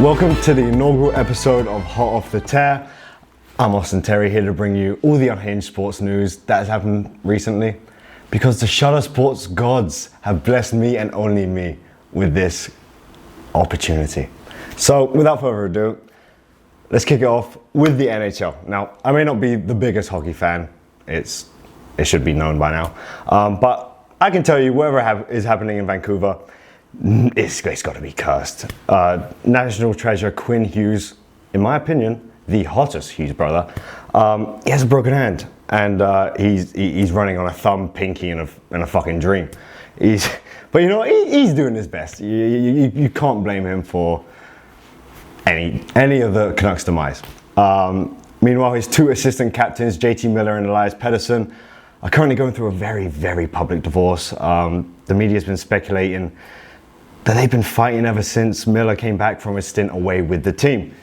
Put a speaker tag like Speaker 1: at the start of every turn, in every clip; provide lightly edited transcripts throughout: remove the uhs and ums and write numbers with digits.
Speaker 1: Welcome to the inaugural episode of Hot Off The Terr. I'm Austin Terry, here to bring you all the unhinged sports news that has happened recently, because the Shutter Sports gods have blessed me and only me with this opportunity. So without further ado, let's kick it off with the NHL. Now, I may not be the biggest hockey fan, it should be known by now, but I can tell you whatever is happening in Vancouver, it's got to be cursed. National treasure Quinn Hughes, in my opinion, the hottest Hughes brother, he has a broken hand, and he's running on a thumb, pinky, and a fucking dream. But you know, he's doing his best. You can't blame him for any of the Canucks' demise. Meanwhile, his two assistant captains, JT Miller and Elias Pettersson, are currently going through a very, very public divorce. The media's been speculating that they've been fighting ever since Miller came back from his stint away with the team.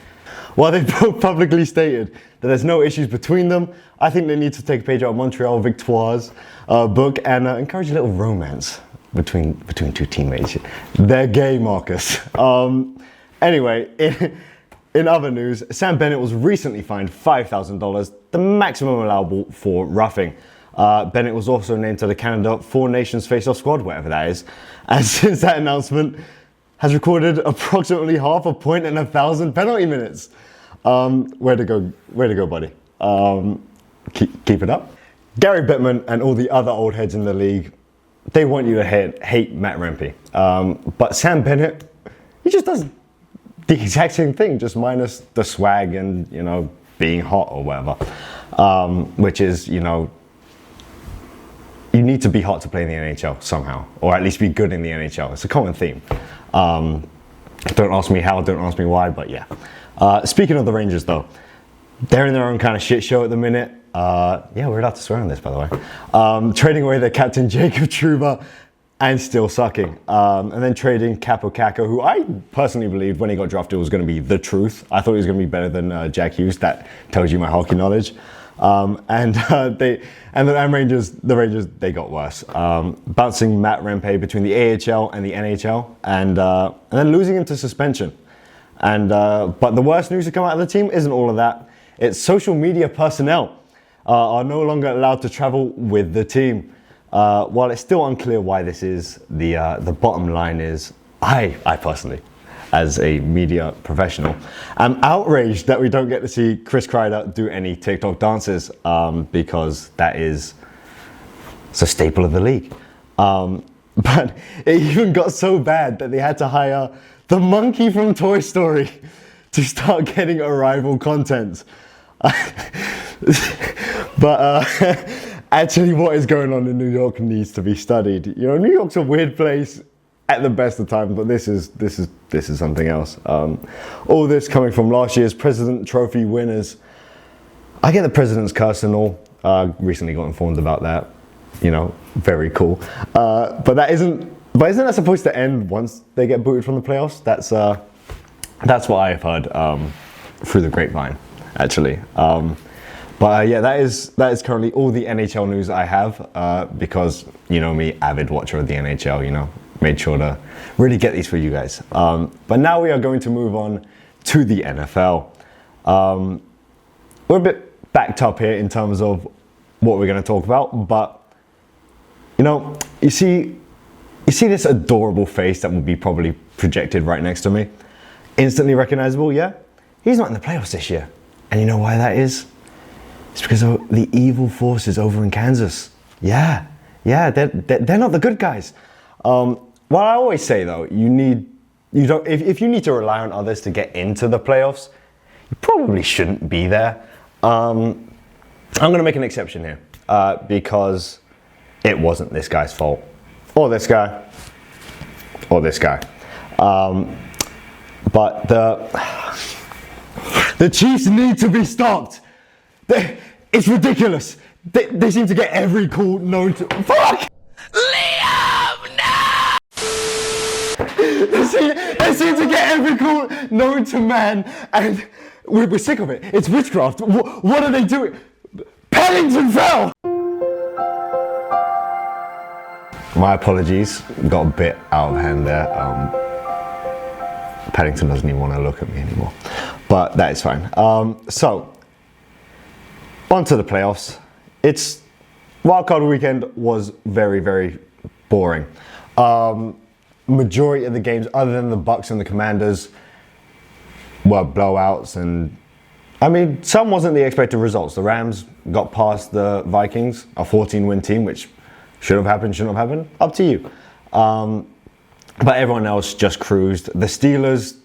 Speaker 1: While they've both publicly stated that there's no issues between them, I think they need to take a page out of Montreal Victoire's book and encourage a little romance between two teammates. They're gay, Marcus. Anyway, in other news, Sam Bennett was recently fined $5,000, the maximum allowable for roughing. Bennett was also named to the Canada Four Nations Face-Off squad, whatever that is, and since that announcement has recorded approximately half a point and 1,000 penalty minutes. Way to go, buddy. Keep it up. Gary Bettman and all the other old heads in the league, they want you to hate Matt Rempe. But Sam Bennett, he just does the exact same thing, just minus the swag and, you know, being hot or whatever. Which is, you know, you need to be hot to play in the NHL somehow, or at least be good in the NHL. It's a common theme. Don't ask me how, don't ask me why, but yeah. Speaking of the Rangers though, they're in their own kind of shit show at the minute. Yeah, we're allowed to swear on this, by the way. Trading away their captain Jacob Trouba and still sucking. And then trading Capo Caco, who I personally believed when he got drafted was going to be the truth. I thought he was going to be better than Jack Hughes. That tells you my hockey knowledge. The Rangers, they got worse. Bouncing Matt Rempe between the AHL and the NHL, and then losing him to suspension. But the worst news to come out of the team isn't all of that. It's social media personnel are no longer allowed to travel with the team. While it's still unclear why this is, the bottom line is, I personally, as a media professional, I'm outraged that we don't get to see Chris Kreider do any TikTok dances, because that is a staple of the league. But it even got so bad that they had to hire the monkey from Toy Story to start getting Arrival content. But actually what is going on in New York needs to be studied. You know, New York's a weird place at the best of times, but this is something else. All this coming from last year's President Trophy winners. I get the President's curse and all. Recently got informed about that. You know, very cool. But isn't that supposed to end once they get booted from the playoffs? That's what I've heard through the grapevine, actually. Yeah, that is currently all the NHL news I have, because, you know me, avid watcher of the NHL, you know, made sure to really get these for you guys. But now we are going to move on to the NFL. We're a bit backed up here in terms of what we're going to talk about, but, you know, you see this adorable face that will be probably projected right next to me? Instantly recognizable, yeah? He's not in the playoffs this year. And you know why that is? It's because of the evil forces over in Kansas. Yeah, they're not the good guys. Well, I always say though, if you need to rely on others to get into the playoffs, you probably shouldn't be there. I'm going to make an exception here, because it wasn't this guy's fault, or this guy, or this guy. But the Chiefs need to be stopped. It's ridiculous. They seem to get every call known to. Fuck! Liam, no! They seem to get every call known to man, and we're sick of it. It's witchcraft. What are they doing? Pellington fell! My apologies. Got a bit out of hand there. Paddington doesn't even want to look at me anymore, but that is fine. So, on to the playoffs. Wildcard weekend was very, very boring. Majority of the games, other than the Bucks and the Commanders, were blowouts, and I mean, some wasn't the expected results. The Rams got past the Vikings, a 14-win team, which should have happened, shouldn't have happened. Up to you. But everyone else just cruised. The Steelers,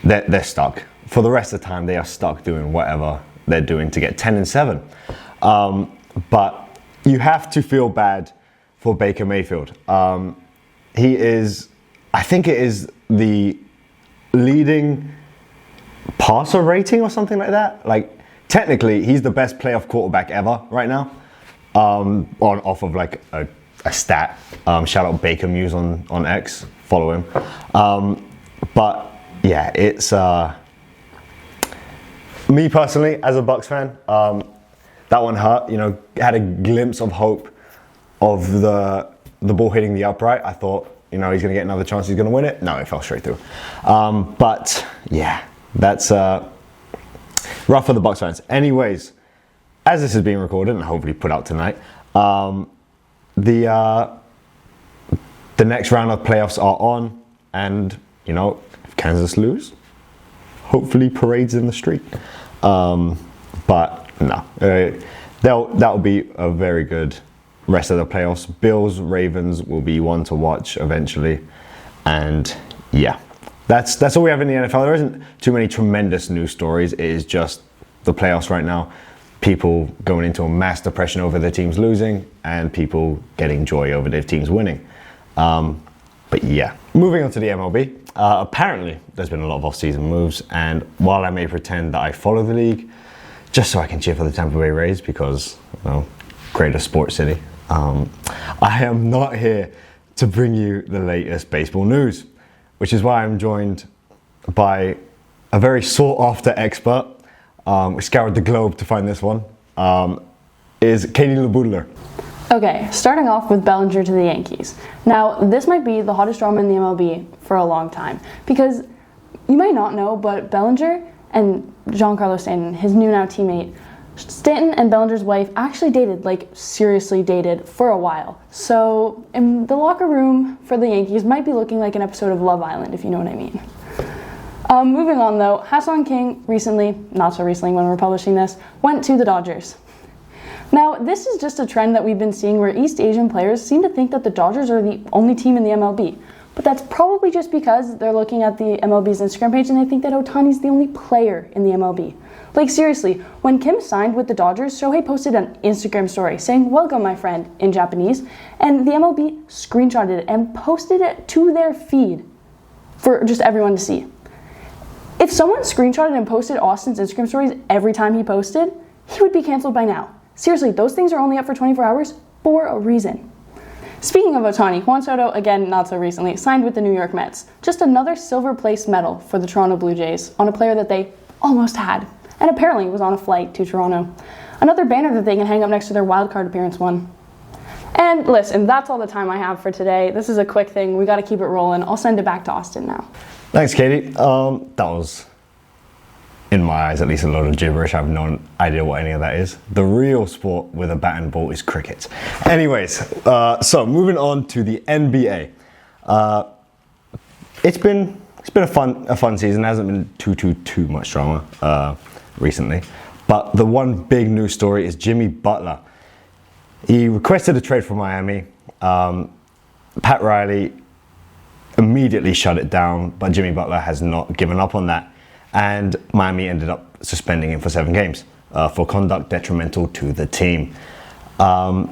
Speaker 1: they're stuck. For the rest of the time, they are stuck doing whatever they're doing to get 10-7. But you have to feel bad for Baker Mayfield. He is, I think it is the leading passer rating or something like that. Like, technically, he's the best playoff quarterback ever right now. Off of like a stat. Shout out Baker Muse on X. Follow him. But yeah, it's me personally as a Bucks fan. That one hurt. You know, had a glimpse of hope of the ball hitting the upright. I thought, you know, he's going to get another chance. He's going to win it. No, it fell straight through. But yeah, that's rough for the Bucks fans. Anyways, as this is being recorded and hopefully put out tonight, the next round of playoffs are on, and you know, if Kansas lose, hopefully parades in the street. But no, that'll be a very good rest of the playoffs. Bills, Ravens will be one to watch eventually, and yeah, that's all we have in the NFL. There isn't too many tremendous news stories. It is just the playoffs right now. People going into a mass depression over their teams losing, and people getting joy over their teams winning. But yeah, moving on to the MLB. Apparently, there's been a lot of off-season moves, and while I may pretend that I follow the league, just so I can cheer for the Tampa Bay Rays because, you know, greater sports city, I am not here to bring you the latest baseball news, which is why I'm joined by a very sought-after expert. We scoured the globe to find this one. Is Katie LeBoudler.
Speaker 2: Okay, starting off with Bellinger to the Yankees. Now, this might be the hottest drama in the MLB for a long time, because you might not know, but Bellinger and Giancarlo Stanton, his new now teammate, Stanton and Bellinger's wife actually dated, like seriously dated, for a while. So, in the locker room for the Yankees might be looking like an episode of Love Island, if you know what I mean. Moving on though, Ha-Seong Kim recently, not so recently when we're publishing this, went to the Dodgers. Now, this is just a trend that we've been seeing where East Asian players seem to think that the Dodgers are the only team in the MLB. But that's probably just because they're looking at the MLB's Instagram page and they think that Ohtani's the only player in the MLB. Like seriously, when Kim signed with the Dodgers, Shohei posted an Instagram story saying, "Welcome, my friend," in Japanese, and the MLB screenshotted it and posted it to their feed for just everyone to see. If someone screenshotted and posted Austin's Instagram stories every time he posted, he would be canceled by now. Seriously, those things are only up for 24 hours for a reason. Speaking of Ohtani, Juan Soto, again not so recently, signed with the New York Mets. Just another silver place medal for the Toronto Blue Jays on a player that they almost had, and apparently was on a flight to Toronto. Another banner that they can hang up next to their wildcard appearance one. And listen, that's all the time I have for today. This is a quick thing. We got to keep it rolling. I'll send it back to Austin now.
Speaker 1: Thanks, Katie. That was, in my eyes at least, a lot of gibberish. I have no idea what any of that is. The real sport with a bat and ball is cricket. Anyways, so moving on to the NBA. It's been a fun season. It hasn't been too much drama recently. But the one big news story is Jimmy Butler. He requested a trade from Miami. Pat Riley immediately shut it down, but Jimmy Butler has not given up on that. And Miami ended up suspending him for 7 games for conduct detrimental to the team. In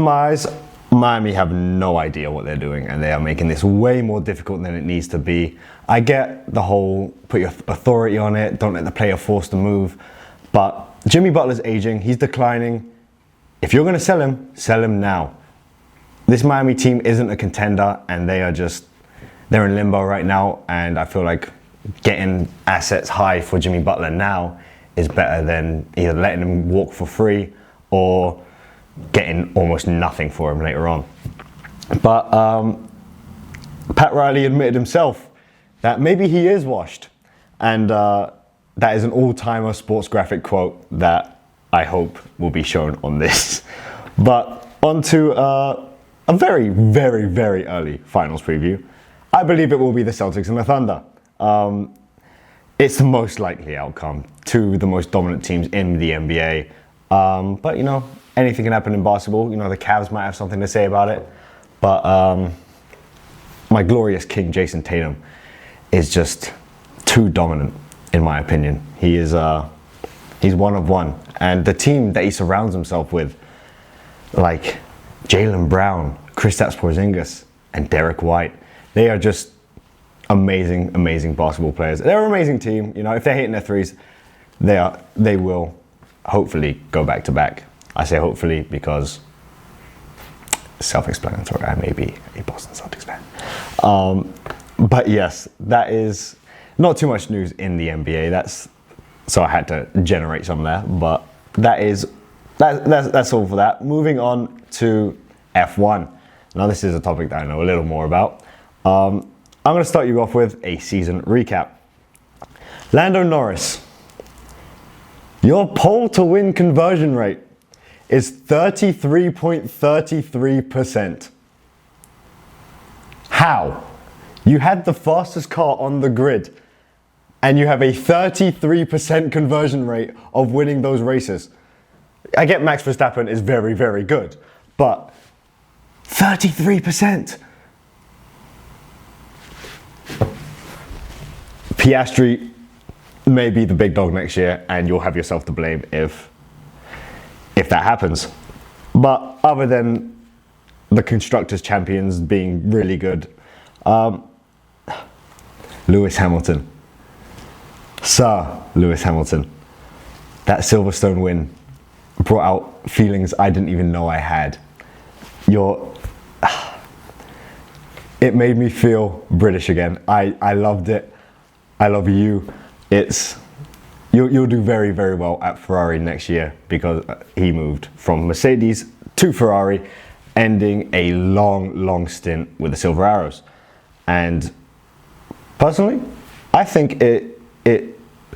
Speaker 1: my eyes, Miami have no idea what they're doing, and they are making this way more difficult than it needs to be. I get the whole put your authority on it, don't let the player force the move, but Jimmy Butler's aging, he's declining. If you're going to sell him now. This Miami team isn't a contender, and they're in limbo right now, and I feel like getting assets high for Jimmy Butler now is better than either letting him walk for free or getting almost nothing for him later on. But Pat Riley admitted himself that maybe he is washed. And that is an all-timer sports graphic quote that I hope will be shown on this. But on to a very, very, very early finals preview. I believe it will be the Celtics and the Thunder. It's the most likely outcome. Two of the most dominant teams in the NBA. But, you know, anything can happen in basketball. You know, the Cavs might have something to say about it. But my glorious king, Jason Tatum, is just too dominant, in my opinion. He's one of one. And the team that he surrounds himself with, like Jaylen Brown, Kristaps Porzingis, and Derek White, they are just amazing, amazing basketball players. They're an amazing team. You know, if they're hitting their threes, they will hopefully go back to back. I say hopefully because self-explanatory. I may be a Boston Celtics fan. But yes, that is not too much news in the NBA. So I had to generate some there. But that's all for that. Moving on to F1. Now this is a topic that I know a little more about. I'm going to start you off with a season recap. Lando Norris, your pole to win conversion rate is 33.33%. How? You had the fastest car on the grid and you have a 33% conversion rate of winning those races. I get Max Verstappen is very, very good, but 33%. Piastri may be the big dog next year and you'll have yourself to blame if that happens. But other than the Constructors' Champions being really good, Lewis Hamilton. Sir Lewis Hamilton. That Silverstone win brought out feelings I didn't even know I had. It made me feel British again. I loved it. I love you. You'll do very, very well at Ferrari next year because he moved from Mercedes to Ferrari, ending a long, long stint with the Silver Arrows. And personally, I think it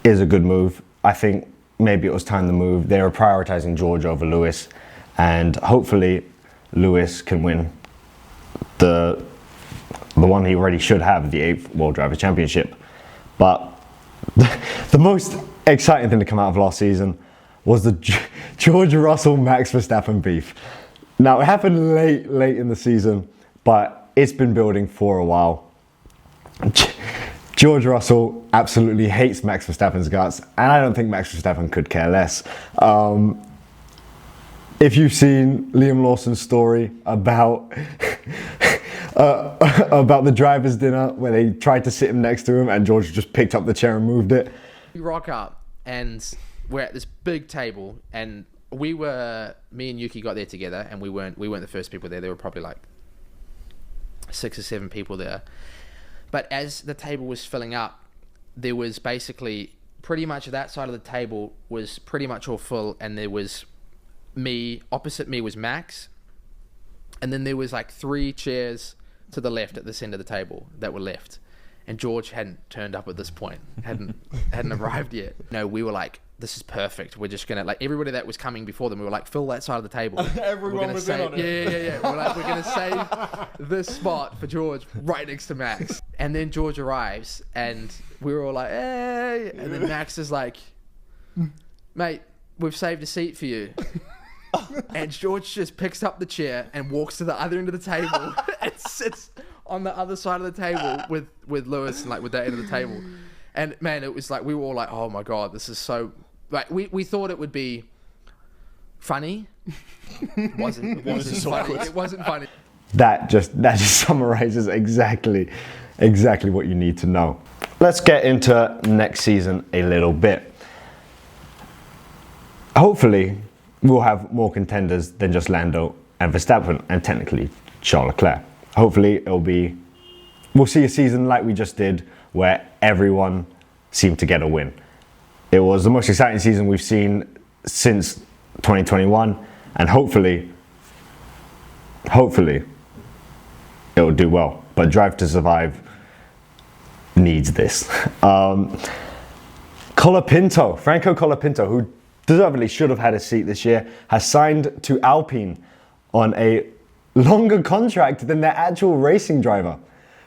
Speaker 1: is a good move. I think maybe it was time to move. They were prioritizing George over Lewis, and hopefully Lewis can win the one he already should have, the 8th World Driver Championship. But the most exciting thing to come out of last season was the George Russell Max Verstappen beef. Now it happened late in the season, but it's been building for a while. George Russell absolutely hates Max Verstappen's guts, and I don't think Max Verstappen could care less. If you've seen Liam Lawson's story about the driver's dinner where they tried to sit him next to him and George just picked up the chair and moved it.
Speaker 3: We rock up and we're at this big table, and me and Yuki got there together, and we weren't the first people there. There were probably like 6 or 7 people there. But as the table was filling up, there was basically pretty much that side of the table was pretty much all full, and there was me, opposite me was Max, and then there was like 3 chairs to the left at this end of the table that were left, and George hadn't turned up at this point, hadn't arrived yet. No, we were like, this is perfect. We're just gonna, like, everybody that was coming before them, we were like, fill that side of the table.
Speaker 4: Everyone was in on it.
Speaker 3: Yeah. We're like, we're gonna save this spot for George right next to Max. And then George arrives, and we were all like, hey. And then Max is like, mate, we've saved a seat for you. And George just picks up the chair and walks to the other end of the table and sits on the other side of the table with Lewis and like with that end of the table. And man, it was like, we were all like, oh my God, this is so, like, we thought it would be funny. It wasn't funny. It wasn't funny.
Speaker 1: That just summarizes exactly what you need to know. Let's get into next season a little bit. Hopefully, we'll have more contenders than just Lando and Verstappen, and technically Charles Leclerc. Hopefully, we'll see a season like we just did, where everyone seemed to get a win. It was the most exciting season we've seen since 2021, and hopefully, it'll do well. but Drive to Survive needs this. Colapinto, Franco Colapinto, who deservedly should have had a seat this year, has signed to Alpine on a longer contract than their actual racing driver.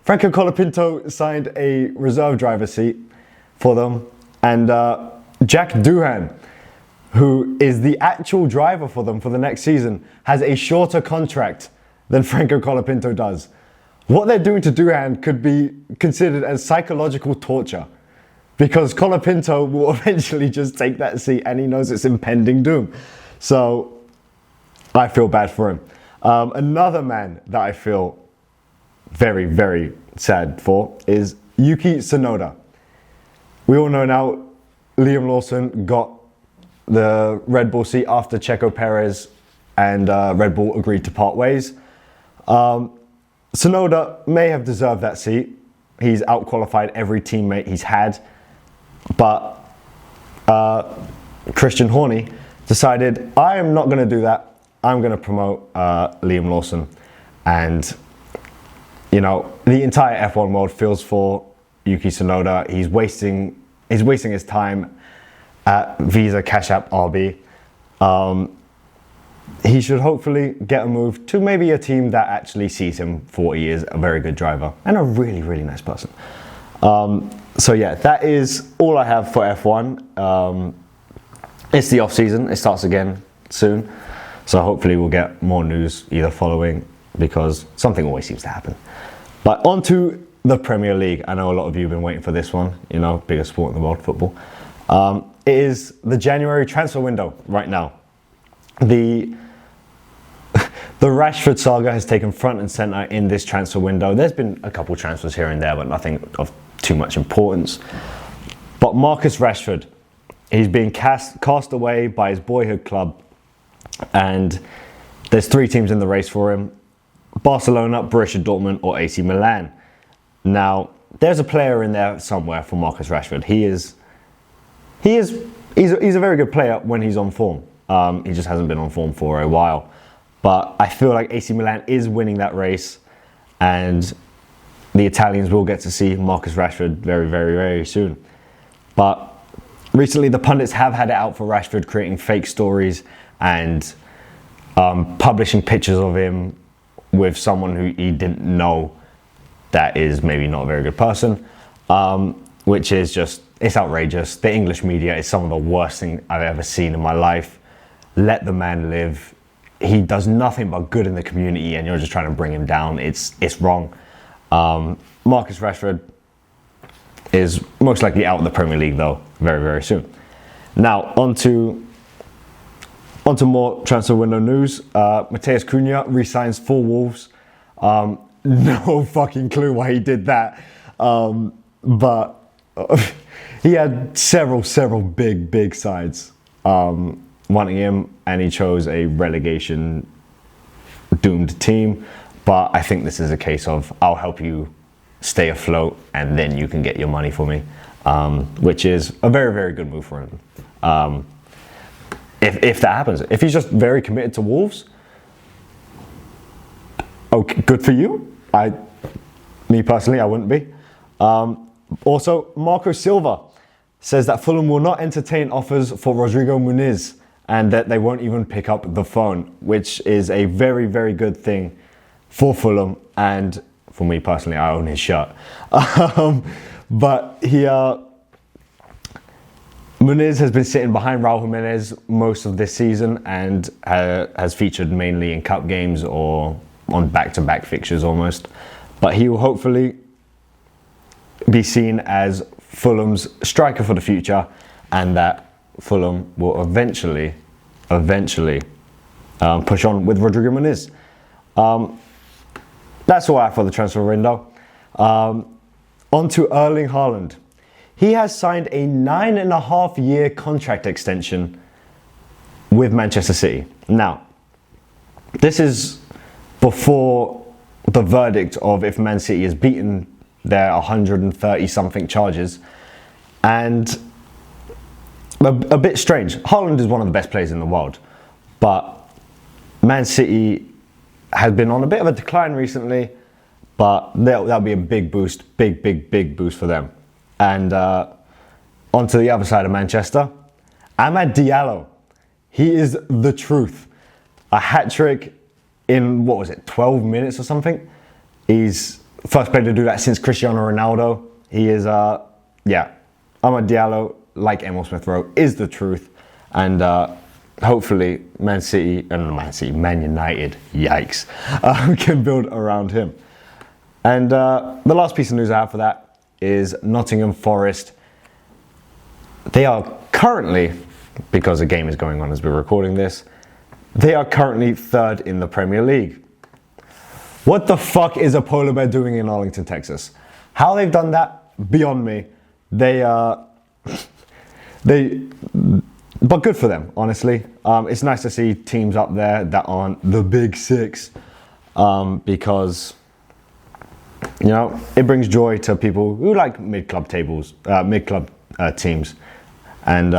Speaker 1: Franco Colapinto signed a reserve driver seat for them, and Jack Doohan, who is the actual driver for them for the next season, has a shorter contract than Franco Colapinto does. What they're doing to Doohan could be considered as psychological torture, because Colapinto will eventually just take that seat and he knows it's impending doom. So I feel bad for him. Another man that I feel very, very sad for is Yuki Tsunoda. We all know now Liam Lawson got the Red Bull seat after Checo Perez and Red Bull agreed to part ways. Tsunoda may have deserved that seat. He's outqualified every teammate he's had. But Christian Horner decided, I am not going to do that. I'm going to promote Liam Lawson. And, you know, the entire F1 world feels for Yuki Tsunoda. He's wasting his time at Visa Cash App RB. He should hopefully get a move to maybe a team that actually sees him for what he is, a very good driver and a really, really nice person. So yeah, that is all I have for F1. It's the off season. It starts again soon. So hopefully we'll get more news either following, because something always seems to happen. But on to the Premier League. I know a lot of you have been waiting for this one, you know, biggest sport in the world, football. It is the January transfer window right now. The Rashford saga has taken front and center in this transfer window. There's been a couple transfers here and there, but nothing of too much importance. But Marcus Rashford, he's being cast away by his boyhood club, and there's 3 teams in the race for him: Barcelona, Borussia Dortmund, or AC Milan. Now, there's a player in there somewhere for Marcus Rashford. He's a very good player when he's on form. He just hasn't been on form for a while. But I feel like AC Milan is winning that race, and the Italians will get to see Marcus Rashford very, very, very soon. But recently the pundits have had it out for Rashford, creating fake stories and publishing pictures of him with someone who he didn't know that is maybe not a very good person, which is just, it's outrageous. The English media is some of the worst thing I've ever seen in my life. Let the man live. He does nothing but good in the community, and you're just trying to bring him down. It's wrong. Marcus Rashford is most likely out of the Premier League though, very, very soon. Now, on to more transfer window news. Matheus Cunha re-signs for Wolves. No fucking clue why he did that. But he had several big sides wanting him, and he chose a relegation doomed team. But I think this is a case of, I'll help you stay afloat and then you can get your money for me, which is a very, very good move for him. If that happens, if he's just very committed to Wolves, okay, good for you. Me personally, I wouldn't be. Also, Marco Silva says that Fulham will not entertain offers for Rodrigo Muniz, and that they won't even pick up the phone, which is a very, very good thing for Fulham, and for me personally, I own his shirt. But Muniz has been sitting behind Raul Jimenez most of this season, and has featured mainly in cup games or on back-to-back fixtures almost. But he will hopefully be seen as Fulham's striker for the future, and that Fulham will eventually push on with Rodrigo Muniz. That's all I have for the transfer window. On to Erling Haaland. He has signed a 9.5-year contract extension with Manchester City. Now, this is before the verdict of if Man City has beaten their 130-something charges. And a bit strange. Haaland is one of the best players in the world, but Man City has been on a bit of a decline recently, but that'll be a big boost, big boost for them. And onto the other side of Manchester, Amad Diallo. He is the truth. A hat trick in, 12 minutes or something? He's first player to do that since Cristiano Ronaldo. He is, Amad Diallo, like Emil Smith Rowe, is the truth. And hopefully Man United, yikes, can build around him. And the last piece of news I have for that is Nottingham Forest. They are currently, because the game is going on as we're recording this, they are currently third in the Premier League. What the fuck is a polar bear doing in Arlington, Texas? How they've done that, beyond me. But good for them, honestly. It's nice to see teams up there that aren't the big six, because, you know, it brings joy to people who like mid-club teams. And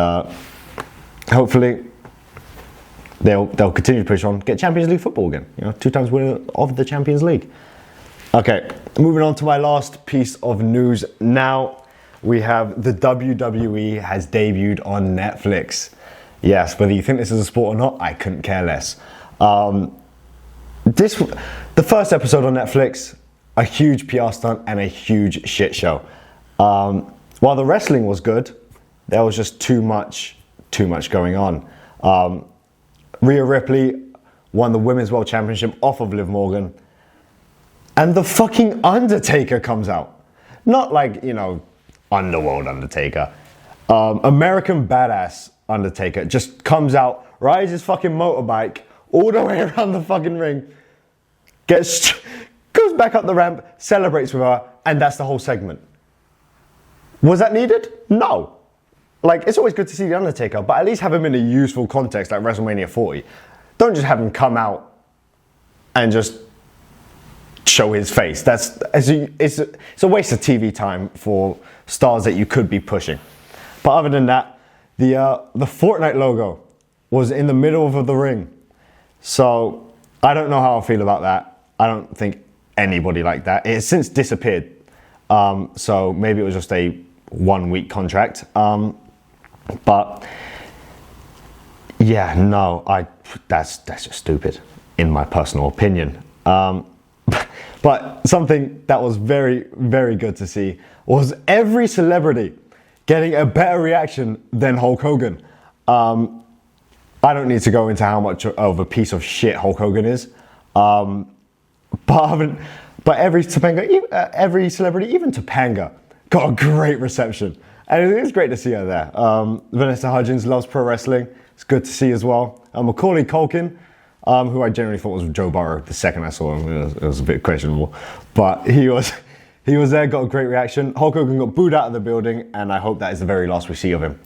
Speaker 1: hopefully they'll continue to push on, get Champions League football again. You know, 2 times winner of the Champions League. Okay, moving on to my last piece of news. Now we have the WWE has debuted on Netflix. Yes, whether you think this is a sport or not, I couldn't care less. The first episode on Netflix, a huge PR stunt and a huge shit show. While the wrestling was good, there was just too much going on. Rhea Ripley won the Women's World Championship off of Liv Morgan. And the fucking Undertaker comes out. Not like, you know, Underworld Undertaker. American Badass Undertaker just comes out, rides his fucking motorbike all the way around the fucking ring, goes back up the ramp, celebrates with her, and that's the whole segment. Was that needed? No. Like, it's always good to see The Undertaker, but at least have him in a useful context like WrestleMania 40. Don't just have him come out and just show his face. It's a waste of TV time for stars that you could be pushing. But other than that, the Fortnite logo was in the middle of the ring. So I don't know how I feel about that. I don't think anybody liked that. It has since disappeared. So maybe it was just a 1-week contract. But yeah, no, that's just stupid, in my personal opinion. But something that was very, very good to see was every celebrity getting a better reaction than Hulk Hogan. I don't need to go into how much of a piece of shit Hulk Hogan is. But every celebrity, even Topanga, got a great reception. And it was great to see her there. Vanessa Hudgens loves pro wrestling. It's good to see as well. Macaulay Culkin, who I generally thought was Joe Burrow the second I saw him. It was a bit questionable. But he was there, got a great reaction. Hulk Hogan got booed out of the building, and I hope that is the very last we see of him.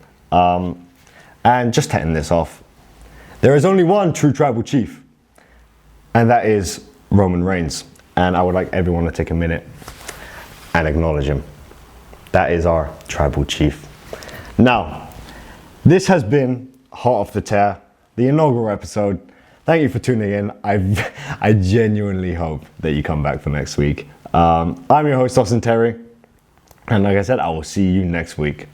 Speaker 1: And just to end this off, there is only one true tribal chief, and that is Roman Reigns. And I would like everyone to take a minute and acknowledge him. That is our tribal chief. Now, this has been Hot Off The Terr, the inaugural episode. Thank you for tuning in. I genuinely hope that you come back for next week. I'm your host, Austin Terry. And like I said, I will see you next week.